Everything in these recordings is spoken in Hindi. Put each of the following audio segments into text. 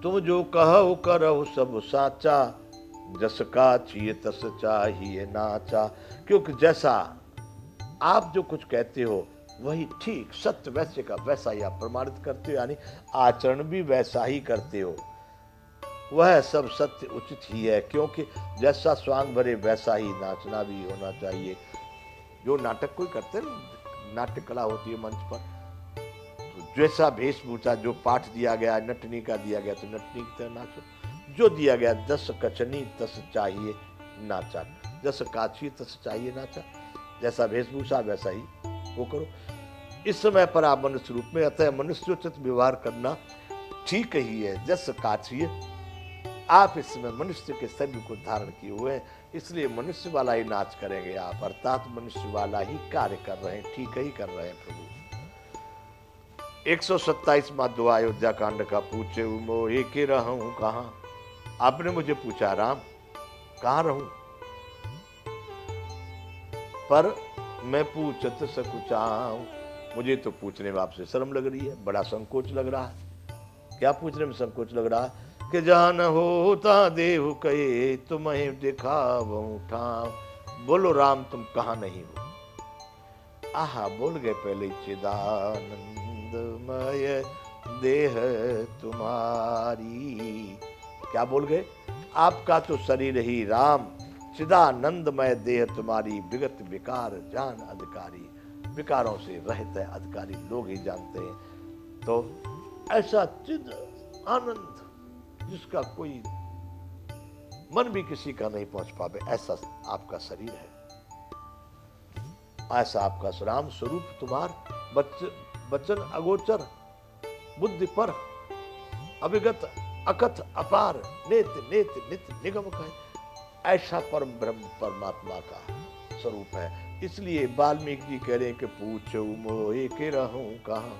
तुम जो कहो करो सब साचा, जस का चाहिए तस चाहिए नाचा। क्योंकि जैसा आप जो कुछ कहते हो वही ठीक सत्य वैसे का वैसा ही आप प्रमाणित करते हो, यानी आचरण भी वैसा ही करते हो। वह सब सत्य उचित ही है, क्योंकि जैसा स्वांग भरे वैसा ही नाचना भी होना चाहिए। जो नाटक कोई करते हैं, नाट्य कला होती है मंच पर, तो जैसा वेशभूषा जो पाठ दिया गया, नटनी का दिया गया तो नटनी की तरह नाचो। जो दिया गया दस कचनी तस चाहिए नाचा, जस काछी तस चाहिए नाचा। जैसा वेशभूषा वैसा ही वो करो। इस समय पर आप मनुष्य रूप में, अतः मनुष्योचित व्यवहार करना ठीक ही है। जस काछी, आप इस समय मनुष्य के शरीर को धारण किए हुए हैं, इसलिए मनुष्य वाला ही नाच करेंगे आप, अर्थात मनुष्य वाला ही कार्य कर रहे हैं, ठीक ही कर रहे हैं प्रभु। 127वां दुआ अयोध्या कांड का। पूछे मोहे के रहूं कहां। आपने मुझे पूछा राम कहां रहूं, पर मैं पूछत सकुचाऊं। मुझे तो पूछने में आपसे शर्म लग रही है, बड़ा संकोच लग रहा है। क्या पूछने में संकोच लग रहा है? कि जान होता देव कहे तुम्हें दिखाऊं ठाम। बोलो राम तुम कहां नहीं हो। आहा बोल गए पहले, चिदानंदमय देह तुम्हारी। क्या बोल गए? आपका तो शरीर ही राम चिदानंदमय देह तुम्हारी, विगत विकार जान अधिकारी। विकारों से रहित है, अधिकारी लोग ही जानते हैं। तो ऐसा चिद आनंद जिसका कोई मन भी किसी का नहीं पहुंच पावे, ऐसा आपका शरीर है, ऐसा आपका राम स्वरूप तुम्हार बचन अगोचर, बुद्धि पर अविगत अकथ अपार, नेत नेत नित निगम कहे। ऐसा परम ब्रह्म परमात्मा का स्वरूप है। इसलिए वाल्मीकि जी कह रहे हैं कि पूछो मोहे के रहूं कहां।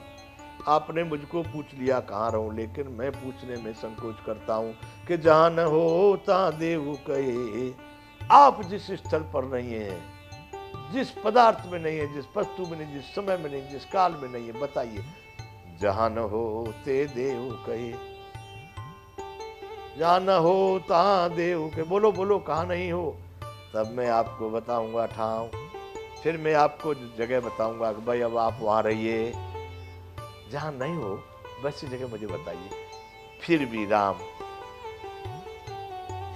आपने मुझको पूछ लिया कहां रहूं, लेकिन मैं पूछने में संकोच करता हूं कि जहां न होता देव कहे। आप जिस स्थल पर नहीं है, जिस पदार्थ में नहीं है, जिस वस्तु में नहीं, जिस समय में नहीं, जिस काल में नहीं है, बताइए। जहां न होते देव कहे, जहां न होता देव के। बोलो बोलो कहां नहीं हो, तब मैं आपको बताऊंगा ठाव। फिर मैं आपको जगह बताऊंगा कि भाई अब आप वहां रहिए। जहां नहीं हो वैसी जगह मुझे बताइए। फिर भी राम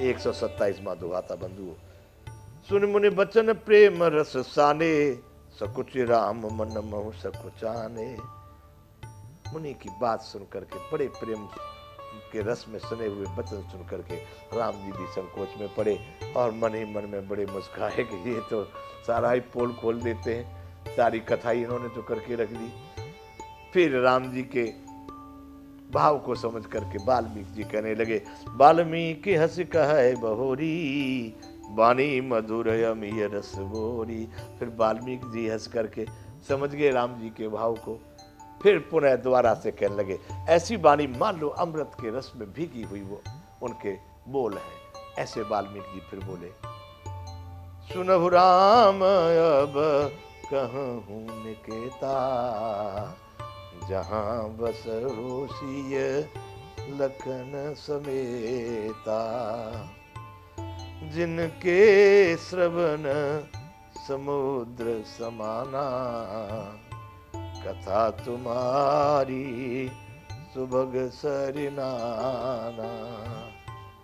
127वां दुआ था बंधु। सुन मुनि बचन प्रेम रस साने, सकुच राम मन महु सकुचाने। मुनि की बात सुन करके, बड़े प्रेम के रस में सुने हुए वचन सुन करके राम जी भी संकोच में पड़े और मन ही मन में बड़े मुस्कुराए कि ये तो सारा ही पोल खोल देते हैं, सारी कथा इन्होंने तो करके रख दी। फिर राम जी के भाव को समझ करके वाल्मीकि जी कहने लगे, वाल्मीकि हंस कहे बहोरी, वाणी मधुर अमीय रस बोरी। फिर वाल्मीकि जी हंस करके समझ गए राम जी के भाव को। फिर पुनः दोबारा से कहने लगे, ऐसी वाणी मान लो अमृत के रस में भीगी हुई वो उनके बोल हैं। ऐसे वाल्मीकि जी फिर बोले, सुनहु राम अब कहूँ निकेता, जहां बस होशिय लखन समेता। जिनके श्रवण समुद्र समाना, कथा तुम्हारी सुभग सरिनाना।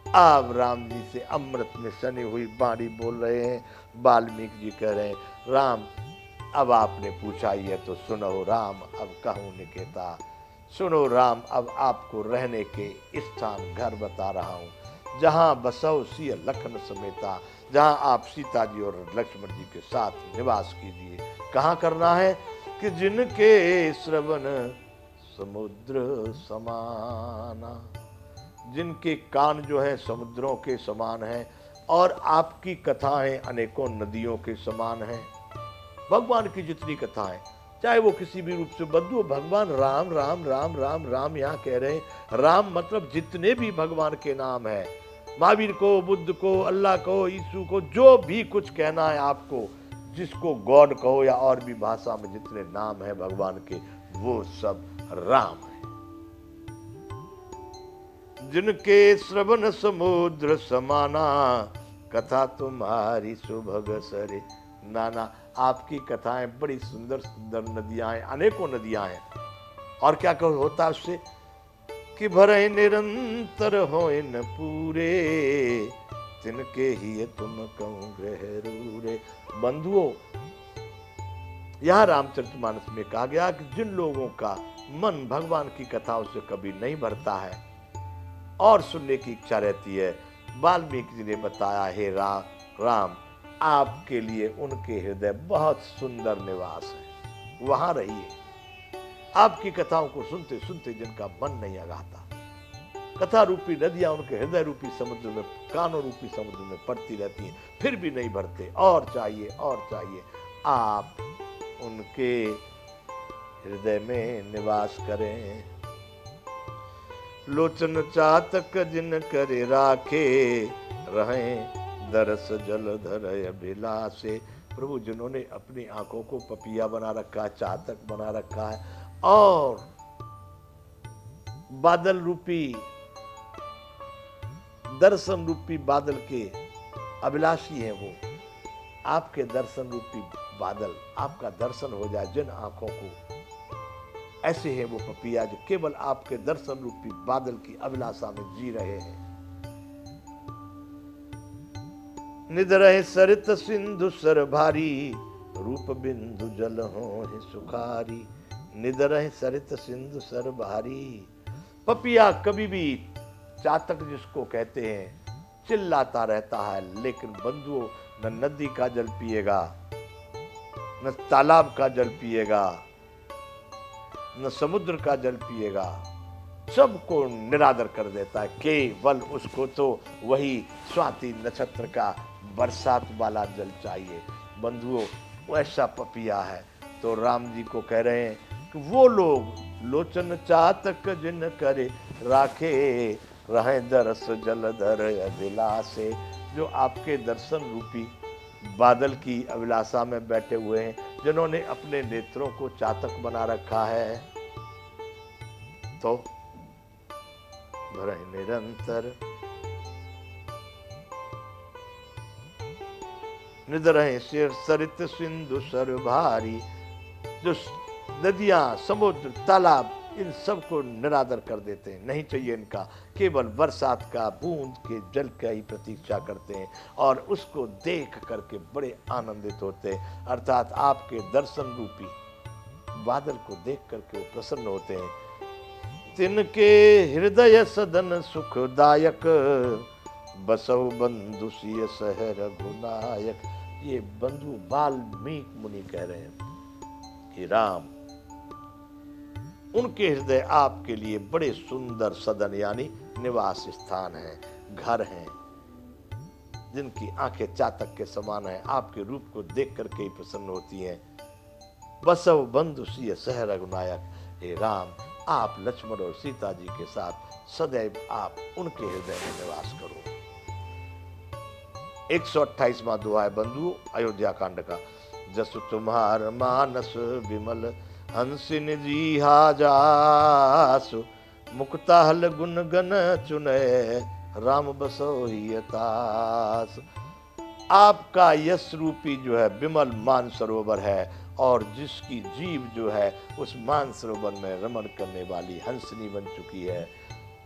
आप राम जी से अमृत में सनी हुई बाणी बोल रहे हैं। वाल्मीकि जी कह रहे हैं, राम अब आपने पूछा ही है तो सुनो राम अब कहूँ निकेता। सुनो राम अब आपको रहने के स्थान घर बता रहा हूँ, जहाँ बसो सिय लखन समेता, जहाँ आप सीता जी और लक्ष्मण जी के साथ निवास कीजिए। कहाँ करना है? कि जिनके श्रवण समुद्र समाना, जिनके कान जो है समुद्रों के समान हैं और आपकी कथाएं अनेकों नदियों के समान हैं। भगवान की जितनी कथाएं, चाहे वो किसी भी रूप से बदलू, भगवान राम राम राम राम राम यहाँ कह रहे हैं। राम मतलब जितने भी भगवान के नाम है, महावीर को, बुद्ध को, अल्लाह को, यीशु को, जो भी कुछ कहना है आपको, जिसको गॉड कहो या और भी भाषा में जितने नाम है भगवान के, वो सब राम है। जिनके श्रवण समुद्र समाना, कथा तुम्हारी सुभग सरे नाना। आपकी कथाएं बड़ी सुंदर सुंदर नदियां हैं, अनेकों नदियां हैं। और क्या कहो होता है उससे कि भरे निरंतर हो इन पूरे, तिनके ही तुम कहूँ ग्रह रूरे। बंधुओं, यह रामचरितमानस में कहा गया कि जिन लोगों का मन भगवान की कथाओं से कभी नहीं भरता है और सुनने की इच्छा रहती है, वाल्मीकि जी ने बताया, हे राम आपके लिए उनके हृदय बहुत सुंदर निवास है, वहां रहिए। आपकी कथाओं को सुनते सुनते जिनका मन नहीं अगाता, कथा रूपी नदियां उनके हृदय रूपी समुद्र में, कानों रूपी समुद्र में पड़ती रहती हैं, फिर भी नहीं भरते, और चाहिए और चाहिए। आप उनके हृदय में निवास करें। लोचन चातक जिन करे राखे, रहें दरस जल धरय अभिलाषे। प्रभु जिन्होंने अपनी आंखों को पपिया बना रखा है, चातक बना रखा है, और बादल रूपी, दर्शन रूपी बादल के अभिलाषी हैं, वो आपके दर्शन रूपी बादल, आपका दर्शन हो जाए जिन आंखों को, ऐसे हैं वो पपिया जो केवल आपके दर्शन रूपी बादल की अभिलाषा में जी रहे हैं। निदरहि सरित सिंधु सर भारी, रूप बिंदु जल हो सुखारी। निदरहि सरित सिंधु सर भारी। पपिया कभी भी, चातक जिसको कहते हैं, चिल्लाता रहता है, लेकिन बंधुओं न नदी का जल पिएगा, न तालाब का जल पिएगा, न समुद्र का जल पिएगा, सबको निरादर कर देता है। केवल उसको तो वही स्वाति नक्षत्र का बरसात वाला जल चाहिए। बंधुओं, वैसा पपिया है। तो राम जी को कह रहे हैं कि वो लोग लोचन चातक जिन करे राखे, रहे दरस जलधर अभिलाषे, जो आपके दर्शन रूपी बादल की अभिलाषा में बैठे हुए हैं, जिन्होंने अपने नेत्रों को चातक बना रखा है, तो भरे निरंतर निदरहि सिर सरित सिंधु सर भारी। जो नदियां, समुद्र, तालाब, इन सब को निरादर कर देते हैं, नहीं चाहिए इनका, केवल बरसात का बूंद के जल का ही प्रतीक्षा करते हैं, और उसको देख करके बड़े आनंदित होते हैं। अर्थात आपके दर्शन रूपी बादल को देख करके वो प्रसन्न होते हैं। तिनके हृदय सदन सुखदायक, बसौ बंधु सिय सह रघुनायक। ये बंधु वाल्मीकि मुनि कह रहे हैं कि राम, उनके हृदय आपके लिए बड़े सुंदर सदन यानी निवास स्थान है, घर हैं, जिनकी आंखें चातक के समान हैं, आपके रूप को देख करके ही प्रसन्न होती हैं। बसव बंधु सिय सह रघुनायक। हे राम, आप लक्ष्मण और सीता जी के साथ सदैव आप उनके हृदय में निवास करो। 128वां दुआ है बंधु अयोध्या कांड का। जसु तुम्हार मानस विमल, हंसिन जी जासु, मुक्ता हल गुण गन चुने, राम बसो ही तास। आपका यश रूपी जो है विमल मान सरोवर है, और जिसकी जीव जो है उस मान सरोवर में रमण करने वाली हंसनी बन चुकी है,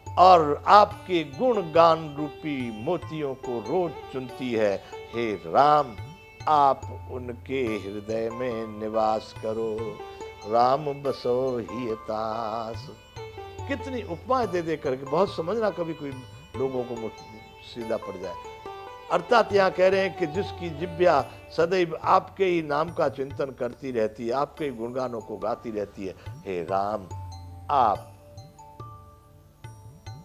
और आपके गुण गान रूपी मोतियों को रोज चुनती है। हे राम, आप उनके हृदय में निवास करो, राम बसो ही तास। कितनी उपमाएं दे दे करके, बहुत समझना कभी कोई लोगों को सीधा पड़ जाए। अर्थात यहाँ कह रहे हैं कि जिसकी जिह्वा सदैव आपके ही नाम का चिंतन करती रहती है, आपके ही गुणगानों को गाती रहती है, हे राम, आप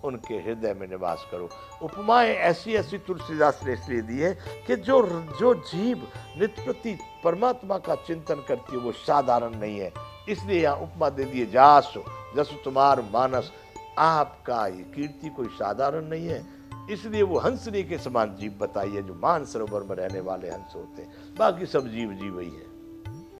उनके हृदय में निवास करो। उपमाएं ऐसी ऐसी तुलसीदास ने इसलिए दी है कि जो जीव नित्य प्रति परमात्मा का चिंतन करती है वो साधारण नहीं है। इसलिए यहाँ उपमा दे दिए, जासु जसु तुम्हार मानस, आपका ये कीर्ति कोई साधारण नहीं है, इसलिए वो हंसनी के समान जीव बताई है, जो मान सरोवर में रहने वाले हंस होते हैं, बाकी सब जीव जीव ही है।